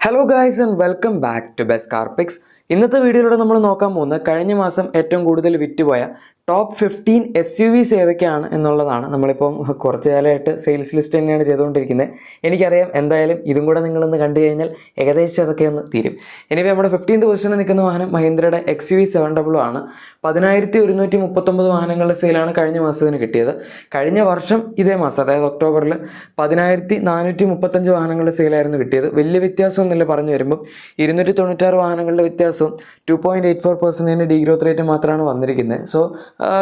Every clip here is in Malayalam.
Hello guys and welcome back to best car picks. ഇന്നത്തെ വീഡിയോയിലൂടെ നമ്മൾ നോക്കാൻ പോകുന്നത് കഴിഞ്ഞ മാസം ഏറ്റവും കൂടുതൽ വിറ്റുപോയ ടോപ്പ് 15 SUVs ഏതൊക്കെയാണ് എന്നുള്ളതാണ്. നമ്മളിപ്പം കുറച്ച് കാലമായിട്ട് സെയിൽസ് ലിസ്റ്റ് തന്നെയാണ് ചെയ്തുകൊണ്ടിരിക്കുന്നത്. എനിക്കറിയാം, എന്തായാലും ഇതും കൂടെ നിങ്ങളൊന്ന് കണ്ടു കഴിഞ്ഞാൽ ഏകദേശം അതൊക്കെ ഒന്ന് തീരും. ഇനിയിപ്പോൾ നമ്മുടെ 15th പൊസിഷനിൽ നിൽക്കുന്ന വാഹനം മഹീന്ദ്രയുടെ XUV700 ആണ്. 10,139 വാഹനങ്ങളുടെ സെയിലാണ് കഴിഞ്ഞ മാസത്തിന് കിട്ടിയത്. കഴിഞ്ഞ വർഷം ഇതേ മാസം, അതായത് ഒക്ടോബറിൽ 10,435 വാഹനങ്ങളുടെ സെയിലായിരുന്നു കിട്ടിയത്. വലിയ വ്യത്യാസമൊന്നുമില്ല പറഞ്ഞു വരുമ്പം. 296 വാഹനങ്ങളുടെ വ്യത്യാസവും 2.84% ഡീഗ്രോത്ത് റേറ്റ് മാത്രമാണ് വന്നിരിക്കുന്നത്. സോ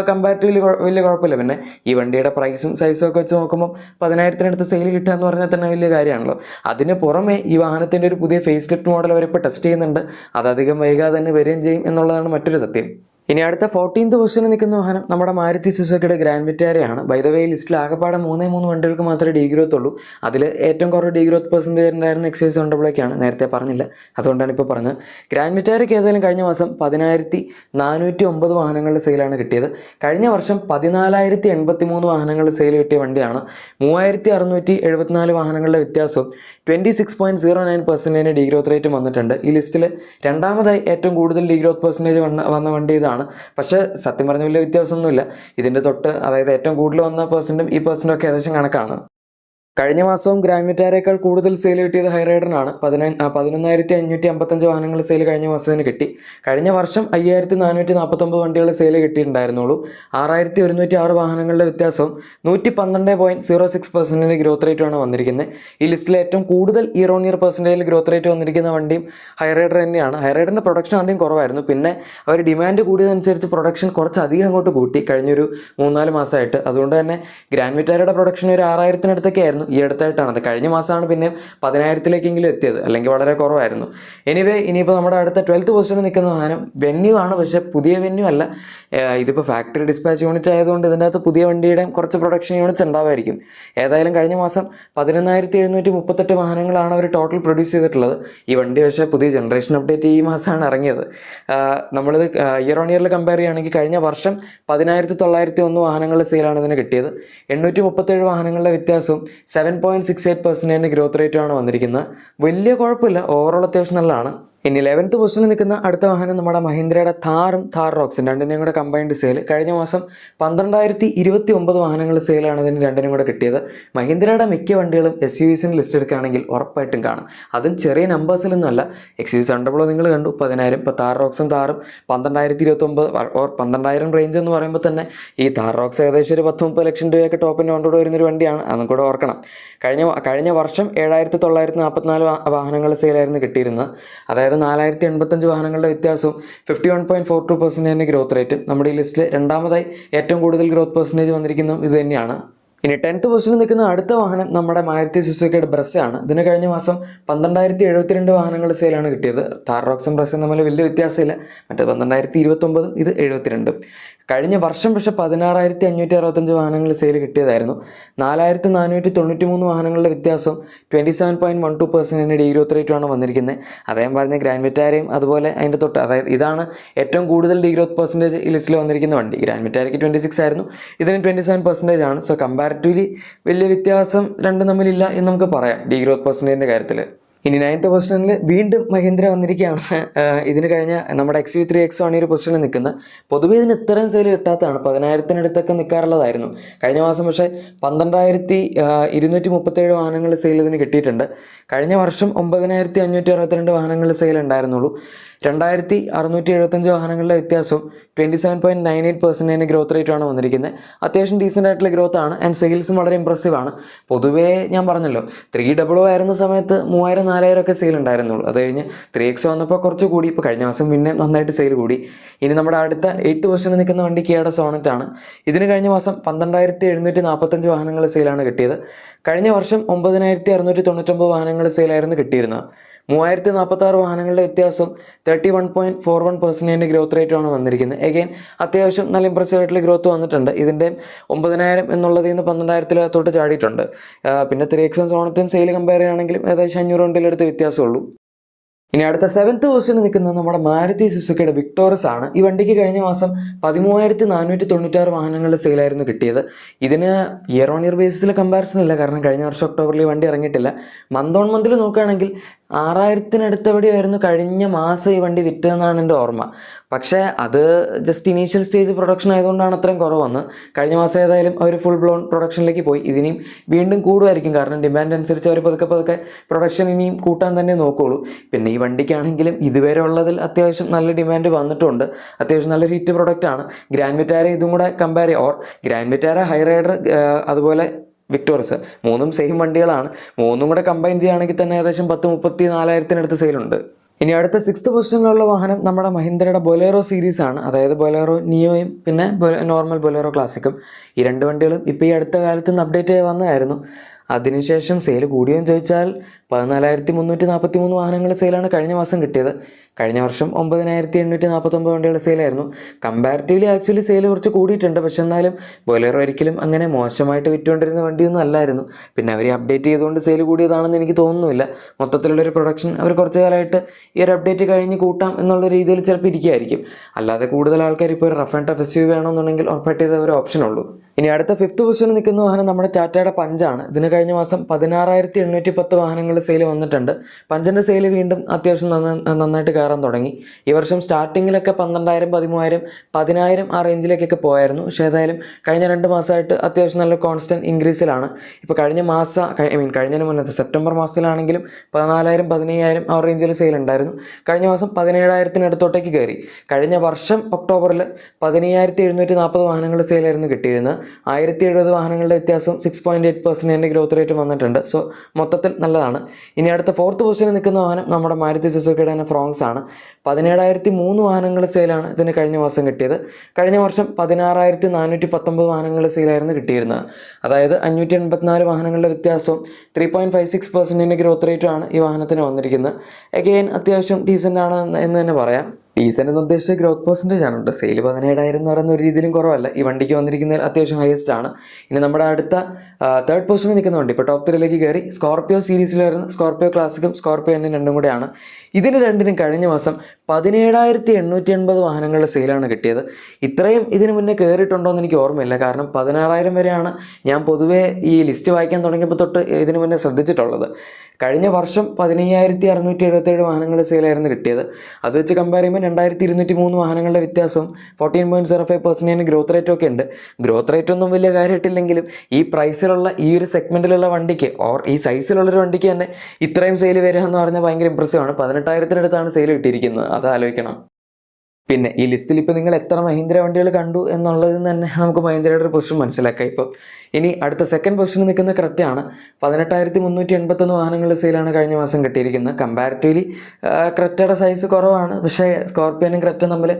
കമ്പാരിറ്റീവ്ലി വലിയ കുഴപ്പമില്ല. പിന്നെ ഈ വണ്ടിയുടെ പ്രൈസും സൈസും ഒക്കെ വെച്ച് നോക്കുമ്പോൾ 10,000-ത്തിനടുത്ത് സെയിൽ കിട്ടുക എന്ന് പറഞ്ഞാൽ തന്നെ വലിയ കാര്യമാണല്ലോ. അതിന് പുറമെ ഈ വാഹനത്തിൻ്റെ ഒരു പുതിയ ഫേസ് ലിഫ്റ്റ് മോഡൽ അവരിപ്പോൾ ടെസ്റ്റ് ചെയ്യുന്നുണ്ട്. അതധികം വൈകാതെ തന്നെ വരികയും ചെയ്യും എന്നുള്ളതാണ് മറ്റൊരു സത്യം. ഇനി അടുത്ത 14th പൊസിഷനിൽ നിൽക്കുന്ന വാഹനം നമ്മുടെ മാരുതി സുസുക്കിയുടെ ഗ്രാൻഡ് വിറ്റാരയാണ്. ബൈ ദ വേ, ലിസ്റ്റിൽ ആകെപ്പാടെ 3 വണ്ടികൾക്ക് മാത്രമേ ഡീഗ്രോത്ത് ഉള്ളൂ. അതിൽ ഏറ്റവും കുറവ് ഡീഗ്രോത്ത് പെർസെൻറ്റേജ് ഉണ്ടായിരുന്ന XUV700 നേരത്തെ പറഞ്ഞില്ല, അതുകൊണ്ടാണ് ഇപ്പോൾ പറഞ്ഞത്. ഗ്രാൻഡ് വിറ്റാരയ്ക്ക് ഏതായാലും കഴിഞ്ഞ മാസം 10,409 വാഹനങ്ങളുടെ സെയിലാണ് കിട്ടിയത്. കഴിഞ്ഞ വർഷം 14,083 വാഹനങ്ങളുടെ സെയിൽ കിട്ടിയ വണ്ടിയാണ്. 3,674 വാഹനങ്ങളുടെ വ്യത്യാസവും 26.09% ഡീഗ്രോത്ത് റേറ്റ് വന്നിട്ടുണ്ട്. ഈ ലിസ്റ്റിൽ രണ്ടാമതായി ഏറ്റവും കൂടുതൽ ഡീഗ്രോത്ത് പെർസെൻറ്റേജ് വന്ന വണ്ടി ഇതാണ്. പക്ഷേ സത്യം പറഞ്ഞ വലിയ വ്യത്യാസമൊന്നുമില്ല. ഇതിൻ്റെ തൊട്ട്, അതായത് ഏറ്റവും കൂടുതൽ വന്ന പെർസെൻറ്റും ഈ പെർസെൻറ്റും ഒക്കെ ഏകദേശം കണക്കാണ്. കഴിഞ്ഞ മാസവും ഗ്രാൻഡ് വിറ്റാരയേക്കാൾ കൂടുതൽ സെയിൽ കിട്ടിയത് ഹൈറൈഡറിനാണ്. 11,555 വാഹനങ്ങൾ സെയിൽ കഴിഞ്ഞ മാസത്തിന് കിട്ടി. കഴിഞ്ഞ വർഷം 5,449 വണ്ടികൾ സെയിൽ കിട്ടിയിട്ടുണ്ടായിരുന്നുള്ളൂ. 6,106 വാഹനങ്ങളുടെ വ്യത്യാസവും 112.06% ഗ്രോത്ത് റേറ്റുമാണ് വന്നിരിക്കുന്നത്. ഈ ലിസ്റ്റിലെ ഏറ്റവും കൂടുതൽ ഇയർ ഓൺ ഇയർ പെർസെൻറ്റേജിൽ ഗ്രോത്ത് റേറ്റ് വന്നിരിക്കുന്ന വണ്ടിയും ഹൈറൈഡർ തന്നെയാണ്. ഹൈറൈഡറിൻ്റെ പ്രൊഡക്ഷൻ ആദ്യം കുറവായിരുന്നു. പിന്നെ അവർ ഡിമാൻഡ് കൂടിയതനുസരിച്ച് പ്രൊഡക്ഷൻ കുറച്ചധികം അങ്ങോട്ട് കൂട്ടി കഴിഞ്ഞൊരു 3-4 മാസമായിട്ട്. അതുകൊണ്ട് തന്നെ ഗ്രാൻഡ് വിറ്റാരയുടെ പ്രൊഡക്ഷൻ ഒരു 6,000-ത്തിനടുത്തൊക്കെ ആയിരുന്നു. ഈ അടുത്തായിട്ടാണ്, അത് കഴിഞ്ഞ മാസമാണ് പിന്നെ 10,000-ത്തിലേക്കെങ്കിലും എത്തിയത്, അല്ലെങ്കിൽ വളരെ കുറവായിരുന്നു. ഇനിയിപ്പോൾ നമ്മുടെ അടുത്ത 12th പൊസിഷനിൽ നിൽക്കുന്ന വാഹനം വെന്യൂ ആണ്. പക്ഷേ പുതിയ വെന്യൂ അല്ല. ഇതിപ്പോൾ ഫാക്ടറി ഡിസ്പാച്ച് യൂണിറ്റ് ആയതുകൊണ്ട് ഇതിൻ്റെ അകത്ത് പുതിയ വണ്ടിയുടെയും കുറച്ച് പ്രൊഡക്ഷൻ യൂണിറ്റ്സ് ഉണ്ടാവുമായിരിക്കും. ഏതായാലും കഴിഞ്ഞ മാസം 11,738 വാഹനങ്ങളാണ് അവർ ടോട്ടൽ പ്രൊഡ്യൂസ് ചെയ്തിട്ടുള്ളത്. ഈ വണ്ടി പക്ഷേ പുതിയ ജനറേഷൻ അപ്ഡേറ്റ് ഈ മാസമാണ് ഇറങ്ങിയത്. നമ്മളിത് ഇയർ ഓൺ ഇയറിൽ കമ്പയർ ചെയ്യുകയാണെങ്കിൽ കഴിഞ്ഞ വർഷം 10,901 വാഹനങ്ങളുടെ സെയിലാണ് ഇതിന് കിട്ടിയത്. 837 വാഹനങ്ങളുടെ വ്യത്യാസവും 7.68% ഗ്രോത്ത് റേറ്റുമാണ് വന്നിരിക്കുന്നത്. വലിയ കുഴപ്പമില്ല, ഓവറോൾ അത്യാവശ്യം നല്ലതാണ്. ഇനി 11th പൊസിഷനിൽ നിൽക്കുന്ന അടുത്ത വാഹനം നമ്മുടെ മഹീന്ദ്രയുടെ താറും താർ റോക്സും രണ്ടിനെയും കൂടെ കമ്പൈൻഡ് സെയിൽ. കഴിഞ്ഞ മാസം 12,029 വാഹനങ്ങൾ സെയിലാണ് ഇതിന് രണ്ടിനും കൂടെ കിട്ടിയത്. മഹീന്ദ്രയുടെ മിക്ക വണ്ടികളും SUVസിൻ്റെ ലിസ്റ്റ് എടുക്കുകയാണെങ്കിൽ ഉറപ്പായിട്ടും കാണും. അതും ചെറിയ നമ്പേഴ്സിലൊന്നുമല്ല. XUV700 നിങ്ങൾ കണ്ടു 10,000. ഇപ്പോൾ താർ റോക്സും താറും 12,029 ഓർ 12,000 റേഞ്ച് എന്ന് പറയുമ്പോൾ തന്നെ ഈ താർ റോക്സ് ഏകദേശം ഒരു 10-30 ലക്ഷം രൂപയൊക്കെ ടോപ്പിൻ്റെ കൊണ്ടുകൂടെ വരുന്നൊരു വണ്ടിയാണ്. അതും കൂടെ ഓർക്കണം. കഴിഞ്ഞ വർഷം 7,944 വാഹനങ്ങൾ സെയിലായിരുന്നു കിട്ടിയിരുന്നത്. അതായത് 4,085 വാഹനങ്ങളുടെ വ്യത്യാസവും 51.42% ഗ്രോത്ത് റേറ്റ്. നമ്മുടെ ഈ ലിസ്റ്റിൽ രണ്ടാമതായി ഏറ്റവും കൂടുതൽ ഗ്രോത്ത് പെർസെൻറ്റേജ് വന്നിരിക്കുന്നതും ഇത് തന്നെയാണ്. ഇനി 10th പൊസിഷനിൽ നിൽക്കുന്ന അടുത്ത വാഹനം നമ്മുടെ മാരുതി സുസുക്കിയുടെ ബ്രസ്സയാണ്. ഇതിന് കഴിഞ്ഞ മാസം 12,072 വാഹനങ്ങൾ സെയിലാണ് കിട്ടിയത്. താർ റോക്സും ബ്രസ്സും തമ്മിൽ വലിയ വ്യത്യാസമില്ല. മറ്റേ 12,029, ഇത് 72. കഴിഞ്ഞ വർഷം പക്ഷേ 16,565 വാഹനങ്ങൾ സെയിൽ കിട്ടിയതായിരുന്നു. 4,493 വാഹനങ്ങളുടെ വ്യത്യാസവും 27.12% ഡീഗ്രോത്ത് റേറ്റുമാണ് വന്നിരിക്കുന്നത്. അദ്ദേഹം പറഞ്ഞ ഗ്രാൻഡ് വിറ്റാരയും അതുപോലെ അതിൻ്റെ തൊട്ട്, അതായത് ഇതാണ് ഏറ്റവും കൂടുതൽ ഡീഗ്രോത്ത് പെർസെൻറ്റേജ് ഈ ലിസ്റ്റിൽ വന്നിരിക്കുന്ന വണ്ടി. ഗ്രാൻഡ് വിറ്റാരയ്ക്ക് 26 ആയിരുന്നു, ഇതിന് 27% ആണ്. സോ കമ്പാരിറ്റീവ്ലി വലിയ വ്യത്യാസം രണ്ടും തമ്മിലില്ല എന്ന് നമുക്ക് പറയാം ഡീഗ്രോത്ത് പെർസെൻറ്റേജിൻ്റെ കാര്യത്തിൽ. ഇനി 9th പൊസിഷനിൽ വീണ്ടും മഹീന്ദ്ര വന്നിരിക്കുകയാണ്. ഇതിന് കഴിഞ്ഞ നമ്മുടെ XUV3X ആണ് ഈ ഒരു പൊസിഷനിൽ നിൽക്കുന്നത്. പൊതുവേ ഇതിന് ഇത്രയും സെയിൽ കിട്ടാത്തതാണ്. 10,000-ത്തിനടുത്തൊക്കെ നിൽക്കാറുള്ളതായിരുന്നു. കഴിഞ്ഞ മാസം പക്ഷേ 12,237 വാഹനങ്ങൾ സെയിൽ ഇതിന് കിട്ടിയിട്ടുണ്ട്. കഴിഞ്ഞ വർഷം 9,562 വാഹനങ്ങൾ സെയിൽ ഉണ്ടായിരുന്നുള്ളൂ. 2,675 വാഹനങ്ങളുടെ വ്യത്യാസവും 27.98% ഗ്രോത്ത് റേറ്റുമാണ് വന്നിരിക്കുന്നത്. അത്യാവശ്യം ഡീസൻ്റ് ആയിട്ടുള്ള ഗ്രോത്ത് ആണ്. ആൻഡ് സെയിൽസും വളരെ ഇമ്പ്രസീവ് ആണ്. പൊതുവേ ഞാൻ പറഞ്ഞല്ലോ, 300 ആയിരുന്ന സമയത്ത് 3,000-4,000 ഒക്കെ സെയിൽ ഉണ്ടായിരുന്നുള്ളൂ. അത് കഴിഞ്ഞ് 3X വന്നപ്പോൾ കുറച്ച് കൂടി. ഇപ്പോൾ കഴിഞ്ഞ മാസം പിന്നെ നന്നായിട്ട് സെയിൽ കൂടി. ഇനി നമ്മുടെ അടുത്ത 8th പൊസിഷനിൽ നിൽക്കുന്ന വണ്ടി കിയയുടെ സോണറ്റ് ആണ്. ഇതിന് കഴിഞ്ഞ മാസം 12,745 വാഹനങ്ങൾ സെയിലാണ് കിട്ടിയത്. കഴിഞ്ഞ വർഷം 9,699 വാഹനങ്ങൾ സെയിലായിരുന്നു കിട്ടിയിരുന്നത്. 3,046 വാഹനങ്ങളുടെ വ്യത്യാസവും 31.41% ഗ്രോത്ത് റേറ്റുമാണ് വന്നിരിക്കുന്നത്. എഗെയിൻ അത്യാവശ്യം നല്ല ഇമ്പ്രസീവ് ആയിട്ടുള്ള ഗ്രോത്ത് വന്നിട്ടുണ്ട്. ഇതിൻ്റെ 9,000 എന്നുള്ളതിൽ നിന്ന് 12,000-ത്തോട്ട് ചാടിയിട്ടുണ്ട്. പിന്നെ 3X സോണത്തും സെയിൽ കമ്പയർ ചെയ്യുകയാണെങ്കിലും ഏകദേശം 500 വണ്ടിയിലെടുത്ത് വ്യത്യാസമുള്ളൂ. ഇനി അടുത്ത 7th പൊസിഷനിൽ നിൽക്കുന്നത് നമ്മുടെ മാരുതി സുസുക്കിയുടെ വിക്ടോറസ് ആണ്. ഈ വണ്ടിക്ക് കഴിഞ്ഞ മാസം 13,496 വാഹനങ്ങളുടെ സെയിലായിരുന്നു കിട്ടിയത്. ഇതിന് ഇയർ ഓൺ ഇയർ ബേസിസിൽ കമ്പാരിസൺ ഇല്ല, കാരണം കഴിഞ്ഞ വർഷം ഒക്ടോബറിൽ ഈ വണ്ടി ഇറങ്ങിയിട്ടില്ല. മന്ത് ഓൺ മന്തിൽ നോക്കുകയാണെങ്കിൽ 6000-നടുത്തപടിയായിരുന്നു കഴിഞ്ഞ മാസം ഈ വണ്ടി വിറ്റതെന്നാണ് എൻ്റെ ഓർമ്മ. പക്ഷേ അത് ജസ്റ്റ് ഇനീഷ്യൽ സ്റ്റേജ് പ്രൊഡക്ഷൻ ആയതുകൊണ്ടാണ് അത്രയും കുറവ് വന്നത്. കഴിഞ്ഞ മാസം ഏതായാലും അവർ ഫുൾ ബ്ലോൺ പ്രൊഡക്ഷനിലേക്ക് പോയി. ഇതിനിയും വീണ്ടും കൂടുമായിരിക്കും, കാരണം ഡിമാൻഡ് അനുസരിച്ച് അവർ പതുക്കെ പ്രൊഡക്ഷൻ ഇനിയും കൂട്ടാൻ തന്നെ നോക്കുകയുള്ളൂ. പിന്നെ ഈ വണ്ടിക്കാണെങ്കിലും ഇതുവരെ ഉള്ളതിൽ അത്യാവശ്യം നല്ല ഡിമാൻഡ് വന്നിട്ടുണ്ട്. അത്യാവശ്യം നല്ലൊരു ഹിറ്റ് പ്രൊഡക്റ്റാണ്. ഗ്രാൻഡ് വിറ്റാര ഇതും കൂടെ compare or grand Vitara, Hyryder, അതുപോലെ വിക്ടോറിയസ്, മൂന്നും സെയിം വണ്ടികളാണ്. മൂന്നും കൂടെ കമ്പൈൻ ചെയ്യുകയാണെങ്കിൽ തന്നെ ഏകദേശം 10-34,000-നടുത്ത് സെയിലുണ്ട്. ഇനി അടുത്ത 6th പൊസിഷനിലുള്ള വാഹനം നമ്മുടെ മഹീന്ദ്രയുടെ ബൊലേറോ സീരീസ് ആണ്. അതായത് ബൊലേറോ നിയോയും പിന്നെ നോർമൽ ബൊലേറോ ക്ലാസിക്കും. ഈ രണ്ട് വണ്ടികളും ഇപ്പോൾ ഈ അടുത്ത കാലത്തൊന്ന് അപ്ഡേറ്റ് ചെയ്ത് വന്നതായിരുന്നു. അതിനുശേഷം സെയിൽ കൂടിയെന്ന് ചോദിച്ചാൽ 14,343 വാഹനങ്ങൾ സെയിലാണ് കഴിഞ്ഞ മാസം കിട്ടിയത്. കഴിഞ്ഞ വർഷം 9,849 വണ്ടികളുടെ സെയിലായിരുന്നു. കമ്പാരിറ്റീവ്ലി ആക്ച്വലി സെയിൽ കുറച്ച് കൂടിയിട്ടുണ്ട്. പക്ഷെ എന്നാലും ബൊലേറോ ഒരിക്കലും അങ്ങനെ മോശമായിട്ട് വിറ്റുകൊണ്ടിരുന്ന വണ്ടിയൊന്നും അല്ലായിരുന്നു. പിന്നെ അവർ അപ്ഡേറ്റ് ചെയ്തുകൊണ്ട് സെയിൽ കൂടിയതാണെന്ന് എനിക്ക് തോന്നുന്നില്ല. മൊത്തത്തിലുള്ളൊരു പ്രൊഡക്ഷൻ അവർ കുറച്ച് കാലമായിട്ട് ഈ ഒരു അപ്ഡേറ്റ് കഴിഞ്ഞ് കൂട്ടാം എന്നുള്ള രീതിയിൽ ചിലപ്പോൾ ഇരിക്കുകയായിരിക്കും. അല്ലാതെ കൂടുതൽ ആൾക്കാർ ഇപ്പോൾ ഒരു റഫ് ആൻഡ് ടഫ് SUV വേണമെന്നുണ്ടെങ്കിൽ ഉറപ്പായിട്ട് ഇത് ഒരു ഓപ്ഷനുള്ളൂ. ഇനി അടുത്ത 5th പൊസിഷനിൽ നിൽക്കുന്ന വാഹനം നമ്മുടെ ടാറ്റയുടെ പഞ്ചാണ്. ഇതിന് കഴിഞ്ഞ മാസം 16,810 വാഹനങ്ങളുടെ സെയിൽ വന്നിട്ടുണ്ട്. പഞ്ചിൻ്റെ സെയിൽ വീണ്ടും അത്യാവശ്യം നന്നായിട്ട് കയറാൻ തുടങ്ങി. ഈ വർഷം സ്റ്റാർട്ടിങ്ങിലൊക്കെ 12,000, 13,000, 10,000 ആ റേഞ്ചിലേക്കൊക്കെ പോയായിരുന്നു. പക്ഷേ ഏതായാലും കഴിഞ്ഞ 2 മാസമായിട്ട് അത്യാവശ്യം നല്ല കോൺസ്റ്റൻറ്റ് ഇൻക്രീസിലാണ്. ഇപ്പോൾ കഴിഞ്ഞതിന് മുന്നത്തെ സെപ്റ്റംബർ മാസത്തിലാണെങ്കിലും 14,000, 15,000 ആ റേഞ്ചിൽ സെയിൽ ഉണ്ടായിരുന്നു. കഴിഞ്ഞ മാസം 17,000-നടുത്തോട്ടേക്ക് കയറി. കഴിഞ്ഞ വർഷം ഒക്ടോബറിൽ 15,740 വാഹനങ്ങളുടെ സെയിലായിരുന്നു കിട്ടിയിരുന്നത്. 1,070 വാഹനങ്ങളുടെ വ്യത്യാസം 6.8% ഗ്രോത്ത് റേറ്റ് വന്നിട്ടുണ്ട്. സോ മൊത്തത്തിൽ നല്ലതാണ്. ഇനി അടുത്ത 4th പൊസിഷനിൽ നിൽക്കുന്ന വാഹനം നമ്മുടെ മാരുതി സുസുക്കിയുടെ തന്നെ ഫ്രോങ്സ് ആണ്. 17,003 വാഹനങ്ങളുടെ സെയിലാണ് ഇതിന് കഴിഞ്ഞ മാസം കിട്ടിയത്. കഴിഞ്ഞ വർഷം 16,419 വാഹനങ്ങളുടെ സെയിലായിരുന്നു കിട്ടിയിരുന്നത്. അതായത് 584 വാഹനങ്ങളുടെ വ്യത്യാസവും 3.56% ഗ്രോത്ത് റേറ്റുമാണ് ഈ വാഹനത്തിന് വന്നിരിക്കുന്നത്. അഗെയിൻ അത്യാവശ്യം ഡീസൻ്റ് ആണ് എന്ന് തന്നെ പറയാം. ഡീസൻ്റ് എന്ന് ഉദ്ദേശിച്ച ഗ്രോത്ത് പെർസെൻറ്റേജ് ആണ് കേട്ടോ. സെയിൽ 17,000 എന്ന് പറയുന്ന ഒരു രീതിയിലും കുറവല്ല. ഈ വണ്ടിക്ക് വന്നിരിക്കുന്നതിൽ അത്യാവശ്യം ഹയസ്റ്റ് ആണ്. ഇനി നമ്മുടെ അടുത്ത 3rd പൊസിഷനിൽ നിൽക്കുന്ന വണ്ടി ഇപ്പോൾ ടോപ്പ് 3ലേക്ക് കയറി. സ്കോർപിയോ സീരീസിൽ വരുന്ന സ്കോർപിയോ ക്ലാസിക്കും സ്കോർപിയോ N രണ്ടും കൂടെയാണ്. ഇതിന് രണ്ടിനും കഴിഞ്ഞ മാസം 17,880 വാഹനങ്ങളുടെ സെയിലാണ് കിട്ടിയത്. ഇത്രയും ഇതിന് മുന്നേ കയറിയിട്ടുണ്ടോ എന്ന് എനിക്ക് ഓർമ്മയില്ല. കാരണം 16,000 വരെയാണ് ഞാൻ പൊതുവേ ഈ ലിസ്റ്റ് വായിക്കാൻ തുടങ്ങിയപ്പോൾ തൊട്ട് ഇതിന് മുന്നേ ശ്രദ്ധിച്ചിട്ടുള്ളത്. കഴിഞ്ഞ വർഷം 15,677 വാഹനങ്ങളുടെ സെയിലായിരുന്നു കിട്ടിയത്. അത് വെച്ച് കമ്പയർ ചെയ്യുമ്പോൾ 2,203 വാഹനങ്ങളുടെ വ്യത്യാസവും 14.05% ഗ്രോത്ത് റേറ്റ് ഒക്കെ ഉണ്ട്. ഗ്രോത്ത് റേറ്റ് ഒന്നും വലിയ കാര്യമായിട്ടില്ലെങ്കിലും ഈ പ്രൈസിലുള്ള ഈ ഒരു സെഗ്മെൻറ്റിലുള്ള വണ്ടിക്ക് ഓർ ഈ സൈസിലുള്ളൊരു വണ്ടിക്ക് തന്നെ ഇത്രയും സെയിൽ വരിക എന്ന് പറഞ്ഞാൽ ഭയങ്കര ഇമ്പ്രസീവാണ്. 18,000-നടുത്താണ് സെയിൽ കിട്ടിയിരിക്കുന്നത്. അത് ആലോചിക്കണം. പിന്നെ ഈ ലിസ്റ്റിൽ ഇപ്പോൾ നിങ്ങൾ എത്ര മഹീന്ദ്ര വണ്ടികൾ കണ്ടു എന്നുള്ളതിൽ നിന്ന് തന്നെ നമുക്ക് മഹീന്ദ്രയുടെ ഒരു പൊസിഷൻ മനസ്സിലാക്കാം. ഇപ്പോൾ ഇനി അടുത്ത 2nd പൊസിഷനിൽ നിൽക്കുന്ന ക്രെറ്റയാണ്. 18,381 വാഹനങ്ങളുടെ സെയിലാണ് കഴിഞ്ഞ മാസം കിട്ടിയിരിക്കുന്നത്. കമ്പാരിറ്റീവ്ലി ക്രെറ്റയുടെ സൈസ് കുറവാണ്. പക്ഷേ സ്കോർപ്പിയോനും ക്രെറ്റ തമ്മിൽ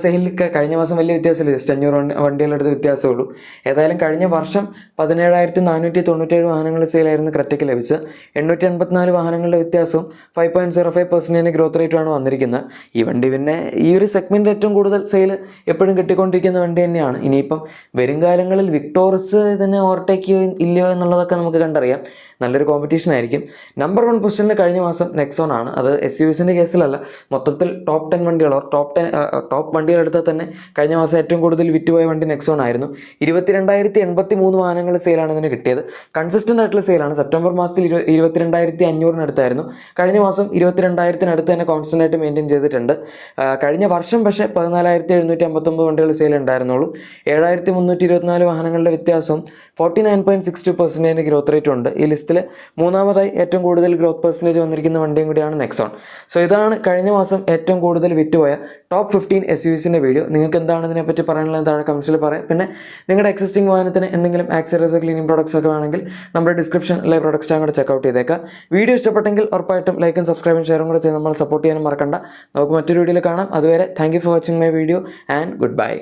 സെയിലിൽ കഴിഞ്ഞ മാസം വലിയ വ്യത്യാസമില്ല. ജസ്റ്റ് 500 വണ്ടികളുടെ വ്യത്യാസമേ ഉള്ളൂ. ഏതായാലും കഴിഞ്ഞ വർഷം 17,497 വാഹനങ്ങളുടെ സെയിലായിരുന്നു ക്രെറ്റയ്ക്ക് ലഭിച്ചത്. 884 വാഹനങ്ങളുടെ വ്യത്യാസവും 5.05% ഗ്രോത്ത് റേറ്റുമാണ് വന്നിരിക്കുന്നത്. ഈ വണ്ടി പിന്നെ ഈ ഒരു സെഗ്മെൻറ്റിൽ ഏറ്റവും കൂടുതൽ സെയിൽ എപ്പോഴും കിട്ടിക്കൊണ്ടിരിക്കുന്ന വണ്ടി തന്നെയാണ്. ഇനിയിപ്പം വരും കാലങ്ങളിൽ വിക്ടോറിയസ് ഇതിനെ ഓവർടേക്ക് ചെയ്യോ ഇല്ലയോ എന്നുള്ളതൊക്കെ നമുക്ക് കണ്ടറിയാം. നല്ലൊരു കോമ്പറ്റീഷൻ ആയിരിക്കും. നമ്പർ 1 പൊസിഷനിൽ കഴിഞ്ഞ മാസം നെക്സോൺ ആണ്. അത് SUVസിൻ്റെ കേസിലല്ല, മൊത്തത്തിൽ ടോപ്പ് 10 വണ്ടികളോ ടോപ്പ് വണ്ടികളെടുത്താൽ തന്നെ കഴിഞ്ഞ മാസം ഏറ്റവും കൂടുതൽ വിറ്റുപോയ വണ്ടി നെക്സോൺ ആയിരുന്നു. 22,083 വാഹനങ്ങൾ സെയിലാണ് ഇതിന് കിട്ടിയത്. കൺസിസ്റ്റൻ്റ് ആയിട്ടുള്ള സെയിലാണ്. സെപ്റ്റംബർ മാസത്തിൽ 22,500-നടുത്തായിരുന്നു. കഴിഞ്ഞ മാസം 22,000-നടുത്ത് തന്നെ കോൺസ്റ്റൻ്റ് ആയിട്ട് മെയിൻറ്റെയിൻ ചെയ്തിട്ടുണ്ട്. കഴിഞ്ഞ വർഷം പക്ഷേ 14,759 വണ്ടികൾ സെയിൽ ഉണ്ടായിരുന്നുള്ളൂ. 7,324 വാഹനങ്ങളുടെ വ്യത്യാസവും 49.62% ഗ്രോത്ത് റേറ്റും ഉണ്ട്. ഈ ലിസ്റ്റിൽ മൂന്നാമതായി ഏറ്റവും കൂടുതൽ ഗ്രോത്ത് പെർസെൻറ്റേജ് വന്നിരിക്കുന്ന വണ്ടിയും കൂടിയാണ് നെക്സോൺ. സോ ഇതാണ് കഴിഞ്ഞ മാസം ഏറ്റവും കൂടുതൽ വിറ്റുപോയ ടോപ്പ് 15 SUVസിൻ്റെ വീഡിയോ. നിങ്ങൾക്ക് എന്താണ് ഇതിനെപ്പറ്റി പറയാനുള്ളത് താഴെ കമൻസിൽ പറയാം. പിന്നെ നിങ്ങളുടെ എക്സിസ്റ്റിംഗ് വാഹനത്തിന് എന്തെങ്കിലും ആക്സസറീസോ ക്ലീനിങ് പ്രോഡക്ട്സ് ഒക്കെ വേണമെങ്കിൽ നമ്മുടെ ഡിസ്ക്രിപ്ഷനിലെ പ്രോഡക്റ്റ്സ് അങ്ങോട്ട് ചെക്കൗട്ട് ചെയ്തേക്കാം. വീഡിയോ ഇഷ്ടപ്പെട്ടെങ്കിൽ ഉറപ്പായിട്ടും ലൈക്കും സബ്സ്ക്രൈബും ഷെയറും കൂടെ ചെയ്ത് നമ്മൾ സപ്പോർട്ട് ചെയ്യാനും മറക്കണ്ട. നമുക്ക് മറ്റൊരു വീഡിയോയിൽ കാണാം. അതുവരെ thank you for watching my video and good bye.